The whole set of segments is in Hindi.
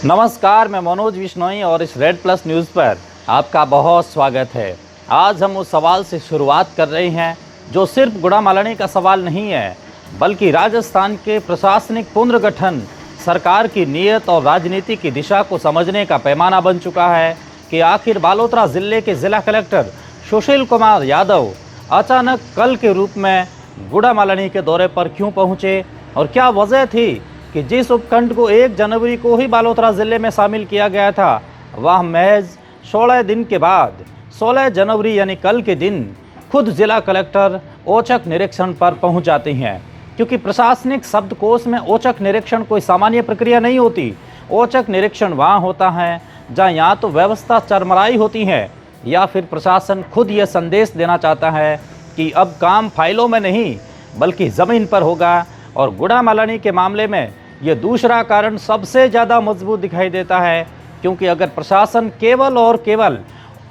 नमस्कार, मैं मनोज विश्नोई और इस रेड प्लस न्यूज़ पर आपका बहुत स्वागत है। आज हम उस सवाल से शुरुआत कर रहे हैं जो सिर्फ गुड़ामालनी का सवाल नहीं है, बल्कि राजस्थान के प्रशासनिक पुनर्गठन, सरकार की नीयत और राजनीति की दिशा को समझने का पैमाना बन चुका है कि आखिर बालोतरा ज़िले के ज़िला कलेक्टर सुशील कुमार यादव अचानक कल के रूप में गुड़ामालनी के दौरे पर क्यों पहुँचे और क्या वजह थी कि जिस उपखंड को 1 जनवरी को ही बालोतरा ज़िले में शामिल किया गया था, वह महज 16 दिन के बाद 16 जनवरी यानी कल के दिन खुद जिला कलेक्टर औचक निरीक्षण पर पहुंच जाते हैं। क्योंकि प्रशासनिक शब्दकोश में औचक निरीक्षण कोई सामान्य प्रक्रिया नहीं होती। औचक निरीक्षण वहाँ होता है जहाँ या तो व्यवस्था चरमराई होती है या फिर प्रशासन खुद यह संदेश देना चाहता है कि अब काम फाइलों में नहीं बल्कि ज़मीन पर होगा। और गुड़ामालनी के मामले में ये दूसरा कारण सबसे ज़्यादा मजबूत दिखाई देता है, क्योंकि अगर प्रशासन केवल और केवल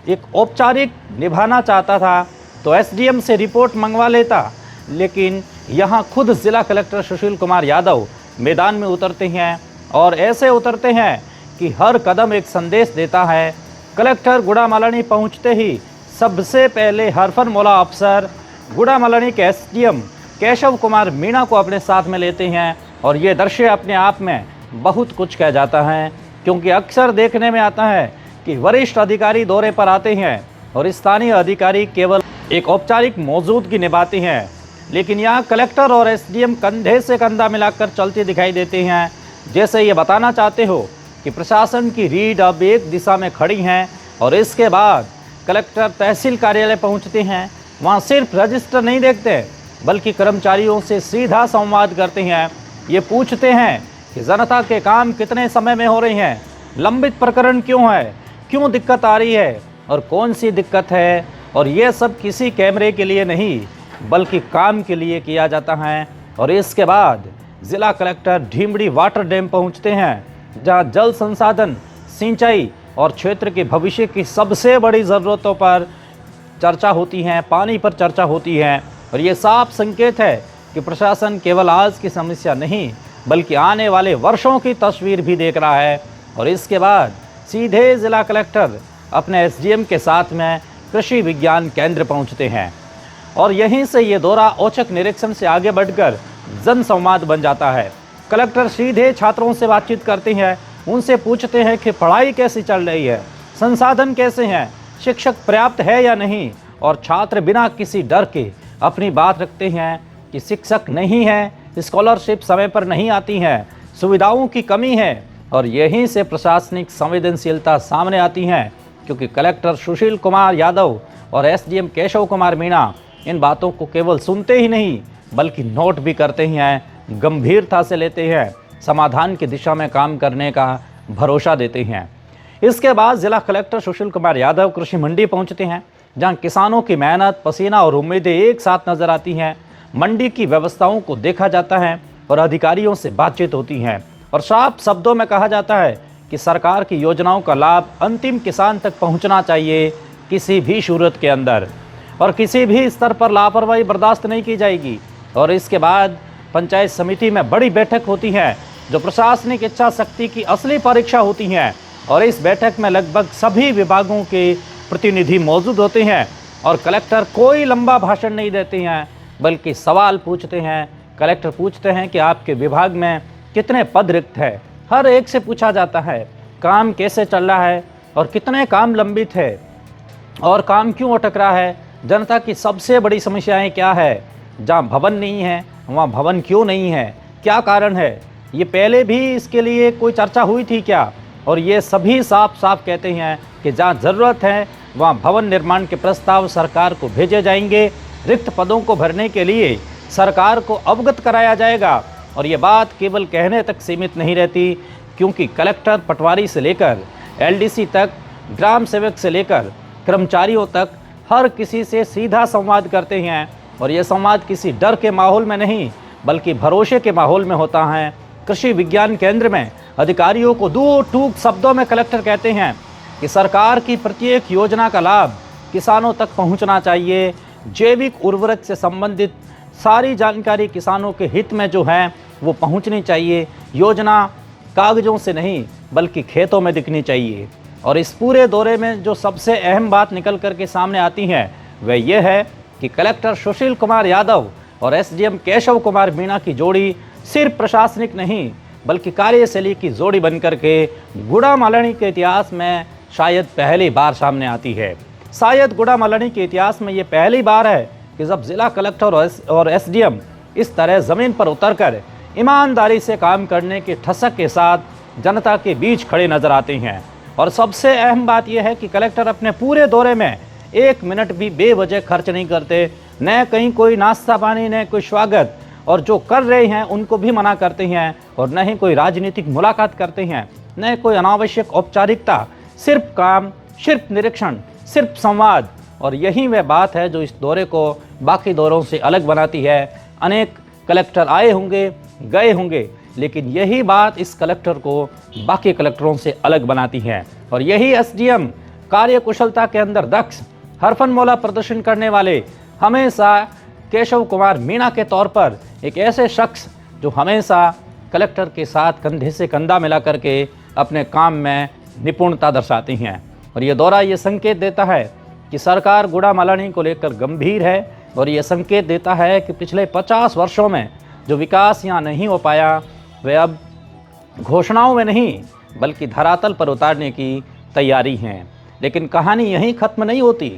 एक औपचारिक निभाना चाहता था तो एसडीएम से रिपोर्ट मंगवा लेता, लेकिन यहाँ खुद ज़िला कलेक्टर सुशील कुमार यादव मैदान में उतरते हैं और ऐसे उतरते हैं कि हर कदम एक संदेश देता है। कलेक्टर गुड़ामालनी पहुँचते ही सबसे पहले हरफन मौला अफसर गुड़ामालनी के एसडीएम केशव कुमार मीणा को अपने साथ में लेते हैं और ये दृश्य अपने आप में बहुत कुछ कह जाता है, क्योंकि अक्सर देखने में आता है कि वरिष्ठ अधिकारी दौरे पर आते हैं और स्थानीय अधिकारी केवल एक औपचारिक मौजूदगी निभाते हैं, लेकिन यहाँ कलेक्टर और एसडीएम कंधे से कंधा मिलाकर चलते दिखाई देते हैं, जैसे ये बताना चाहते हो कि प्रशासन की रीढ़ अब एक दिशा में खड़ी हैं। और इसके बाद कलेक्टर तहसील कार्यालय पहुँचते हैं, वहाँ सिर्फ रजिस्टर नहीं देखते बल्कि कर्मचारियों से सीधा संवाद करते हैं। ये पूछते हैं कि जनता के काम कितने समय में हो रहे हैं, लंबित प्रकरण क्यों है, क्यों दिक्कत आ रही है और कौन सी दिक्कत है। और ये सब किसी कैमरे के लिए नहीं बल्कि काम के लिए किया जाता है। और इसके बाद ज़िला कलेक्टर ढीमड़ी वाटर डैम पहुंचते हैं, जहां जल संसाधन, सिंचाई और क्षेत्र के भविष्य की सबसे बड़ी ज़रूरतों पर चर्चा होती है, पानी पर चर्चा होती है। और ये साफ संकेत है कि प्रशासन केवल आज की समस्या नहीं बल्कि आने वाले वर्षों की तस्वीर भी देख रहा है। और इसके बाद सीधे ज़िला कलेक्टर अपने एसडीएम के साथ में कृषि विज्ञान केंद्र पहुंचते हैं और यहीं से ये दौरा औचक निरीक्षण से आगे बढ़कर जन संवाद बन जाता है। कलेक्टर सीधे छात्रों से बातचीत करते हैं, उनसे पूछते हैं कि पढ़ाई कैसी चल रही है, संसाधन कैसे हैं, शिक्षक पर्याप्त है या नहीं। और छात्र बिना किसी डर के अपनी बात रखते हैं कि शिक्षक नहीं है, स्कॉलरशिप समय पर नहीं आती है, सुविधाओं की कमी है। और यहीं से प्रशासनिक संवेदनशीलता सामने आती है, क्योंकि कलेक्टर सुशील कुमार यादव और एसडीएम केशव कुमार मीणा इन बातों को केवल सुनते ही नहीं बल्कि नोट भी करते ही हैं, गंभीरता से लेते हैं, समाधान की दिशा में काम करने का भरोसा देते हैं। इसके बाद ज़िला कलेक्टर सुशील कुमार यादव कृषि मंडी पहुँचते हैं, जहां किसानों की मेहनत, पसीना और उम्मीदें एक साथ नजर आती हैं। मंडी की व्यवस्थाओं को देखा जाता है और अधिकारियों से बातचीत होती है और साफ शब्दों में कहा जाता है कि सरकार की योजनाओं का लाभ अंतिम किसान तक पहुंचना चाहिए किसी भी सूरत के अंदर, और किसी भी स्तर पर लापरवाही बर्दाश्त नहीं की जाएगी। और इसके बाद पंचायत समिति में बड़ी बैठक होती है जो प्रशासनिक इच्छा शक्ति की असली परीक्षा होती है। और इस बैठक में लगभग सभी विभागों के प्रतिनिधि मौजूद होते हैं और कलेक्टर कोई लंबा भाषण नहीं देते हैं बल्कि सवाल पूछते हैं। कलेक्टर पूछते हैं कि आपके विभाग में कितने पद रिक्त है, हर एक से पूछा जाता है काम कैसे चल रहा है और कितने काम लंबित है और काम क्यों अटक रहा है, जनता की सबसे बड़ी समस्याएं क्या है, जहाँ भवन नहीं है वहाँ भवन क्यों नहीं है, क्या कारण है, ये पहले भी इसके लिए कोई चर्चा हुई थी क्या। और ये सभी साफ साफ कहते हैं कि जहाँ ज़रूरत है वहाँ भवन निर्माण के प्रस्ताव सरकार को भेजे जाएंगे, रिक्त पदों को भरने के लिए सरकार को अवगत कराया जाएगा। और ये बात केवल कहने तक सीमित नहीं रहती, क्योंकि कलेक्टर पटवारी से लेकर एलडीसी तक, ग्राम सेवक से लेकर कर्मचारियों तक हर किसी से सीधा संवाद करते हैं। और ये संवाद किसी डर के माहौल में नहीं बल्कि भरोसे के माहौल में होता है। कृषि विज्ञान केंद्र में अधिकारियों को दो टूक शब्दों में कलेक्टर कहते हैं कि सरकार की प्रत्येक योजना का लाभ किसानों तक पहुंचना चाहिए। जैविक उर्वरक से संबंधित सारी जानकारी किसानों के हित में जो है वो पहुंचनी चाहिए। योजना कागजों से नहीं बल्कि खेतों में दिखनी चाहिए। और इस पूरे दौरे में जो सबसे अहम बात निकल कर के सामने आती है वह यह है कि कलेक्टर सुशील कुमार यादव और एसडीएम केशव कुमार मीणा की जोड़ी सिर्फ प्रशासनिक नहीं बल्कि कार्यशैली की जोड़ी बनकर के गुड़ामालनी के इतिहास में शायद पहली बार सामने आती है। शायद गुड़ामालनी के इतिहास में ये पहली बार है कि जब जिला कलेक्टर और एसडीएम इस तरह ज़मीन पर उतरकर ईमानदारी से काम करने के ठसक के साथ जनता के बीच खड़े नजर आते हैं। और सबसे अहम बात यह है कि कलेक्टर अपने पूरे दौरे में 1 मिनट भी बेवजह खर्च नहीं करते, न कहीं कोई नाश्ता पानी, न कोई स्वागत, और जो कर रहे हैं उनको भी मना करते हैं, और न ही कोई राजनीतिक मुलाकात करते हैं, न कोई अनावश्यक औपचारिकता। सिर्फ काम, सिर्फ निरीक्षण, सिर्फ संवाद। और यही वह बात है जो इस दौरे को बाकी दौरों से अलग बनाती है। अनेक कलेक्टर आए होंगे, गए होंगे, लेकिन यही बात इस कलेक्टर को बाकी कलेक्टरों से अलग बनाती है। और यही एसडीएम कार्यकुशलता के अंदर दक्ष, हरफनमौला प्रदर्शन करने वाले, हमेशा केशव कुमार मीणा के तौर पर एक ऐसे शख्स जो हमेशा कलेक्टर के साथ कंधे से कंधा मिला करके अपने काम में निपुणता दर्शाती हैं। और ये दौरा ये संकेत देता है कि सरकार गुड़ामालनी को लेकर गंभीर है, और ये संकेत देता है कि पिछले 50 वर्षों में जो विकास यहाँ नहीं हो पाया वह अब घोषणाओं में नहीं बल्कि धरातल पर उतारने की तैयारी है। लेकिन कहानी यहीं ख़त्म नहीं होती,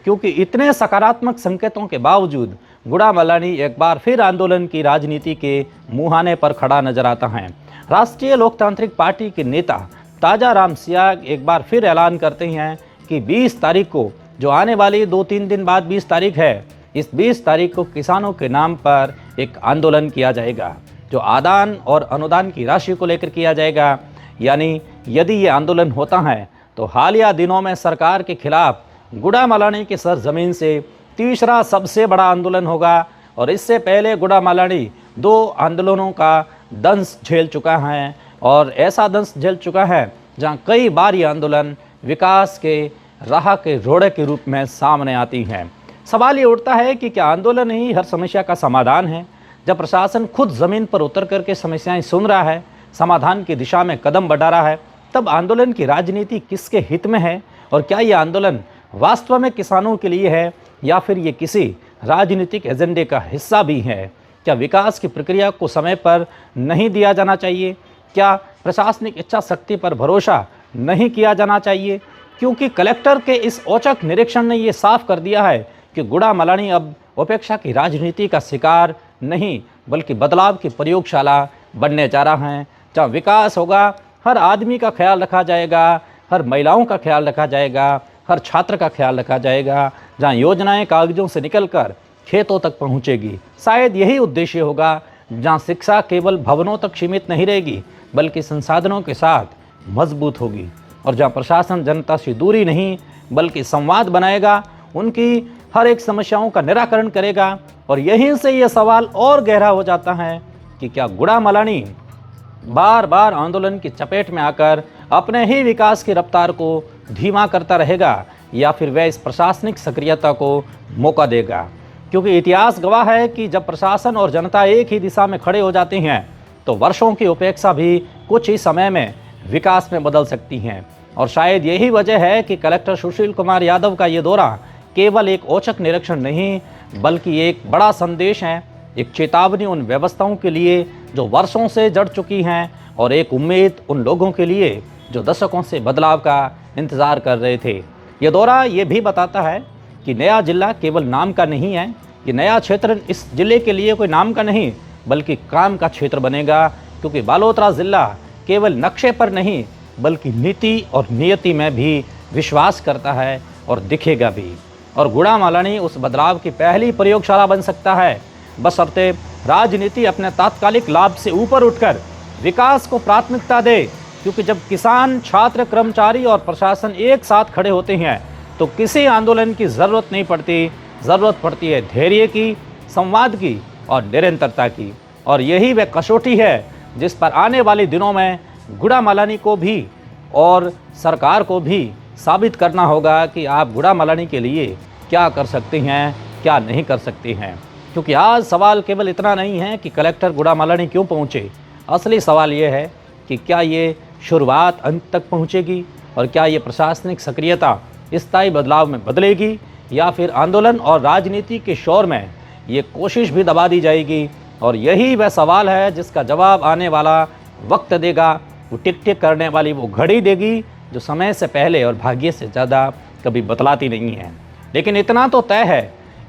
क्योंकि इतने सकारात्मक संकेतों के बावजूद गुड़ामालनी एक बार फिर आंदोलन की राजनीति के मुहाने पर खड़ा नजर आता है। राष्ट्रीय लोकतांत्रिक पार्टी के नेता ताजा राम सियाग एक बार फिर ऐलान करते हैं कि 20 तारीख को, जो आने वाली 2-3 दिन बाद 20 तारीख है, इस 20 तारीख को किसानों के नाम पर एक आंदोलन किया जाएगा, जो आदान और अनुदान की राशि को लेकर किया जाएगा। यानी यदि ये आंदोलन होता है तो हालिया दिनों में सरकार के खिलाफ गुड़ामालनी की सरजमीन से तीसरा सबसे बड़ा आंदोलन होगा। और इससे पहले गुड़ामालनी 2 आंदोलनों का दंश झेल चुका है, और ऐसा दंश झेल चुका है जहां कई बार ये आंदोलन विकास के राह के रोड़े के रूप में सामने आती है। सवाल ये उठता है कि क्या आंदोलन ही हर समस्या का समाधान है? जब प्रशासन खुद ज़मीन पर उतर करके समस्याएं सुन रहा है, समाधान की दिशा में कदम बढ़ा रहा है, तब आंदोलन की राजनीति किसके हित में है? और क्या ये आंदोलन वास्तव में किसानों के लिए है, या फिर ये किसी राजनीतिक एजेंडे का हिस्सा भी है? क्या विकास की प्रक्रिया को समय पर नहीं दिया जाना चाहिए? क्या प्रशासनिक इच्छा शक्ति पर भरोसा नहीं किया जाना चाहिए? क्योंकि कलेक्टर के इस औचक निरीक्षण ने ये साफ कर दिया है कि गुड़ामालनी अब उपेक्षा की राजनीति का शिकार नहीं बल्कि बदलाव की प्रयोगशाला बनने जा रहा है, जहाँ विकास होगा, हर आदमी का ख्याल रखा जाएगा, हर महिलाओं का ख्याल रखा जाएगा, हर छात्र का ख्याल रखा जाएगा, जहाँ योजनाएं कागजों से निकलकर खेतों तक पहुँचेगी। शायद यही उद्देश्य होगा, जहाँ शिक्षा केवल भवनों तक सीमित नहीं रहेगी बल्कि संसाधनों के साथ मजबूत होगी, और जहाँ प्रशासन जनता से दूरी नहीं बल्कि संवाद बनाएगा, उनकी हर एक समस्याओं का निराकरण करेगा। और यहीं से यह सवाल और गहरा हो जाता है कि क्या गुड़ामालनी बार बार आंदोलन की चपेट में आकर अपने ही विकास की रफ्तार को धीमा करता रहेगा, या फिर वह इस प्रशासनिक सक्रियता को मौका देगा? क्योंकि इतिहास गवाह है कि जब प्रशासन और जनता एक ही दिशा में खड़े हो जाती हैं तो वर्षों की उपेक्षा भी कुछ ही समय में विकास में बदल सकती हैं। और शायद यही वजह है कि कलेक्टर सुशील कुमार यादव का ये दौरा केवल एक औचक निरीक्षण नहीं बल्कि एक बड़ा संदेश है, एक चेतावनी उन व्यवस्थाओं के लिए जो वर्षों से जड़ चुकी हैं, और एक उम्मीद उन लोगों के लिए जो दशकों से बदलाव का इंतज़ार कर रहे थे। ये दौरा ये भी बताता है कि नया जिला केवल नाम का नहीं है, ये नया क्षेत्र इस जिले के लिए कोई नाम का नहीं बल्कि काम का क्षेत्र बनेगा, क्योंकि बालोतरा ज़िला केवल नक्शे पर नहीं बल्कि नीति और नियति में भी विश्वास करता है और दिखेगा भी। और गुड़ामालनी उस बदलाव की पहली प्रयोगशाला बन सकता है, बशर्ते राजनीति अपने तात्कालिक लाभ से ऊपर उठकर विकास को प्राथमिकता दे। क्योंकि जब किसान, छात्र, कर्मचारी और प्रशासन एक साथ खड़े होते हैं तो किसी आंदोलन की ज़रूरत नहीं पड़ती, ज़रूरत पड़ती है धैर्य की, संवाद की और निरंतरता की। और यही वह कसौटी है जिस पर आने वाले दिनों में गुड़ामालनी को भी और सरकार को भी साबित करना होगा कि आप गुड़ामालनी के लिए क्या कर सकते हैं, क्या नहीं कर सकते हैं। क्योंकि आज सवाल केवल इतना नहीं है कि कलेक्टर गुड़ामालनी क्यों पहुँचे, असली सवाल ये है कि क्या ये शुरुआत अंत तक पहुंचेगी? और क्या ये प्रशासनिक सक्रियता स्थायी बदलाव में बदलेगी, या फिर आंदोलन और राजनीति के शोर में ये कोशिश भी दबा दी जाएगी? और यही वह सवाल है जिसका जवाब आने वाला वक्त देगा। वो टिक टिक करने वाली वो घड़ी देगी जो समय से पहले और भाग्य से ज़्यादा कभी बतलाती नहीं है। लेकिन इतना तो तय है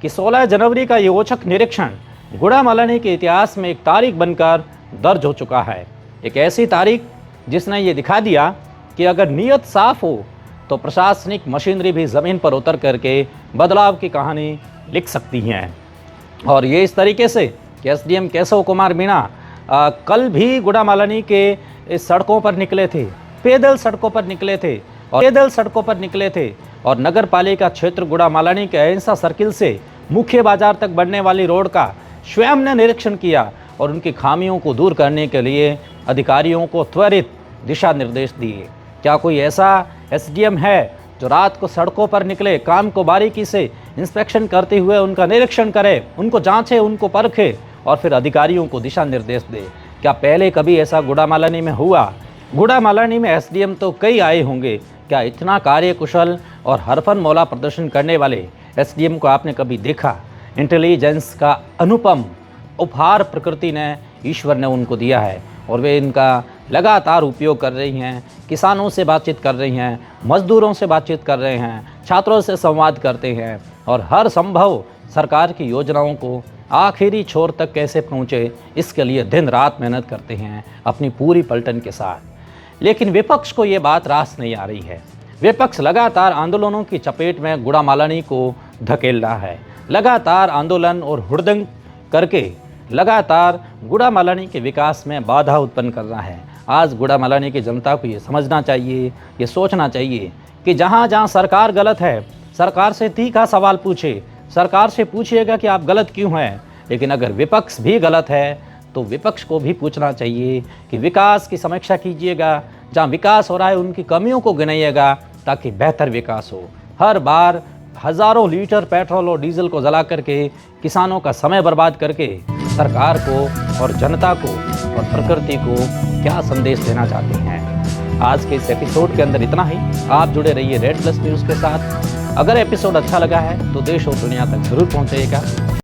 कि 16 जनवरी का ये औचक निरीक्षण गुड़ामालानी के इतिहास में एक तारीख बनकर दर्ज हो चुका है। एक ऐसी तारीख जिसने ये दिखा दिया कि अगर नीयत साफ हो तो प्रशासनिक मशीनरी भी ज़मीन पर उतर करके बदलाव की कहानी लिख सकती हैं। और ये इस तरीके से कि एसडीएम केशव कुमार मीणा कल भी गुड़ामालानी के इस सड़कों पर निकले थे, पैदल सड़कों पर निकले थे और नगर पालिका क्षेत्र गुड़ामालानी के अहिंसा सर्किल से मुख्य बाजार तक बढ़ने वाली रोड का स्वयं ने निरीक्षण किया और उनकी खामियों को दूर करने के लिए अधिकारियों को त्वरित दिशा निर्देश दिए। क्या कोई ऐसा एसडीएम है जो रात को सड़कों पर निकले, काम को बारीकी से इंस्पेक्शन करते हुए उनका निरीक्षण करे, उनको जांचे, उनको परखे और फिर अधिकारियों को दिशा निर्देश दे? क्या पहले कभी ऐसा गुड़ामालानी में हुआ? गुड़ामालानी में एसडीएम तो कई आए होंगे, क्या इतना कार्यकुशल और हरफन मौला प्रदर्शन करने वाले एसडीएम को आपने कभी देखा? इंटेलिजेंस का अनुपम उपहार प्रकृति ने, ईश्वर ने उनको दिया है और वे इनका लगातार उपयोग कर रही हैं। किसानों से बातचीत कर रही हैं, मजदूरों से बातचीत कर रहे हैं, छात्रों से संवाद करते हैं और हर संभव सरकार की योजनाओं को आखिरी छोर तक कैसे पहुँचे इसके लिए दिन रात मेहनत करते हैं अपनी पूरी पलटन के साथ। लेकिन विपक्ष को ये बात रास नहीं आ रही है। विपक्ष लगातार आंदोलनों की चपेट में गुड़ामालानी को धकेल रहा है, लगातार आंदोलन और हुड़दंग करके लगातार गुड़ामालानी के विकास में बाधा उत्पन्न कर रहा है। आज गुड़ामालानी की जनता को ये समझना चाहिए, ये सोचना चाहिए कि जहाँ जहाँ सरकार गलत है, सरकार से तीखा सवाल पूछे, सरकार से पूछिएगा कि आप गलत क्यों हैं। लेकिन अगर विपक्ष भी गलत है तो विपक्ष को भी पूछना चाहिए कि विकास की समीक्षा कीजिएगा, जहाँ विकास हो रहा है उनकी कमियों को गिनाइएगा ताकि बेहतर विकास हो। हर बार हज़ारों लीटर पेट्रोल और डीजल को जला करके किसानों का समय बर्बाद करके सरकार को और जनता को और प्रकृति को क्या संदेश देना चाहते हैं? आज के इस एपिसोड के अंदर इतना ही। आप जुड़े रहिए रेड प्लस न्यूज़ के साथ। अगर एपिसोड अच्छा लगा है तो देश और दुनिया तक ज़रूर पहुँचेगा।